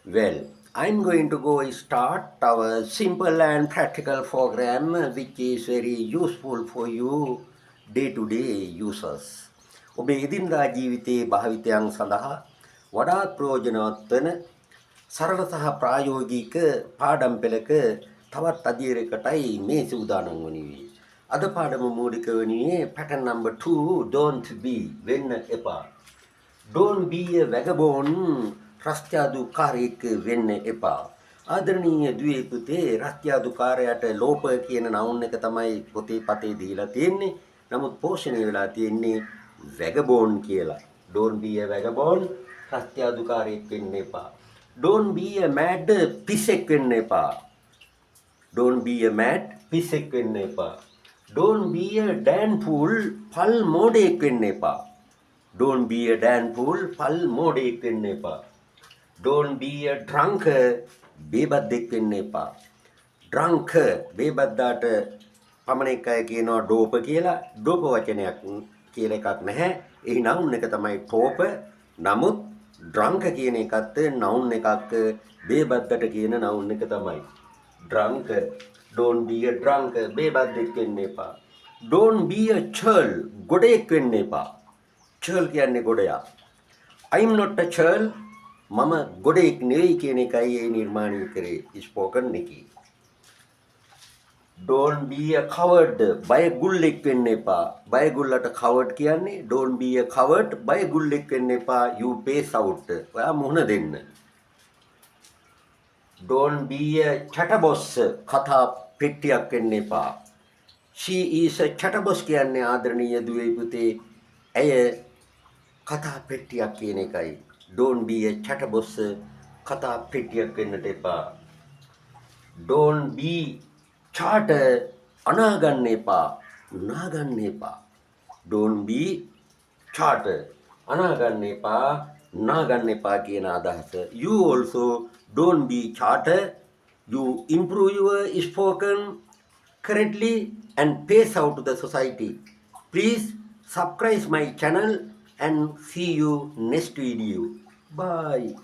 Well, I'm going to go start our simple and practical program which is very useful for you day-to-day users. ඔබේ එදිනදා ජීවිතයේ භාවිතයන් සඳහා වඩාත් ප්‍රයෝජනවත් වන සරල සහ ප්‍රායෝගික පාඩම් පෙළක තවත් අධීරයකටයි මේ සූදානම් වන්නේ. අද පාඩම මූලික වන්නේ pattern number 2 don't be වෙන්න එපා. Don't be a vagabond රස්ත්‍යාදුකාරයෙක් වෙන්න එපා. ආදරණීය දුවේ පුතේ රස්ත්‍යාදුකාරයාට ලෝප කියන නවුන් එක තමයි පොතේ පතේ දීලා තියෙන්නේ. නමුත් පෝෂණය වෙලා තියෙන්නේ vagabond කියලා. Don't be a vagabond රස්ත්‍යාදුකාරයෙක් වෙන්න එපා. Don't be a mad පිස්සෙක් වෙන්න එපා. Don't be a mad පිස්සෙක් වෙන්න එපා. Don't be a damn fool පල් මෝඩයෙක් වෙන්න එපා. Don't be a damn fool පල් මෝඩයෙක් වෙන්න එපා. Don't be a drunk බේබද්දෙක් වෙන්න එපා. drunk බේබද්දාට පමණ එකයි කියනවා ඩෝප කියලා. ඩෝප වචනයක් කියලා එකක් නැහැ. ඒ නවුන් එක තමයි ටෝප. නමුත් drunk කියන එකත් නවුන් එකක්. බේබද්දට කියන නවුන් එක තමයි. drunk. Don't be a drunk බේබද්දෙක් වෙන්න එපා. Don't be a churl ගොඩෙක් වෙන්න එපා. churl කියන්නේ ගොඩයා. I'm not a churl මම ගොඩෙක් නෙවෙයි කියන එකයි ඒ නිර්මාණය කරේ ස්පෝකන් එකේ. Don't be a coward බය ගුල්ලෙක් වෙන්න එපා. බය ගුල්ලට coward කියන්නේ. Don't be a coward බය ගුල්ලෙක් වෙන්න එපා. You pace out ඔයා මුහුණ දෙන්න. Don't be a chatterbox කතා පෙට්ටියක් වෙන්න එපා. She is a chatterbox කියන්නේ ආදරණීය දුවේ පුතේ ඇය කතා පෙට්ටියක් කියන එකයි. Don't be a chatterbox කතා පෙට්ටියක් වෙන්නට එපා. Don't be charter අනාගන්න එපා. නාගන්න එපා. Don't be charter අනාගන්න එපා. නාගන්න එපා කියන අදහස. You also don't be charter. You improve your spoken correctly and pace out to the society. Please subscribe my channel and see you next video. Bye.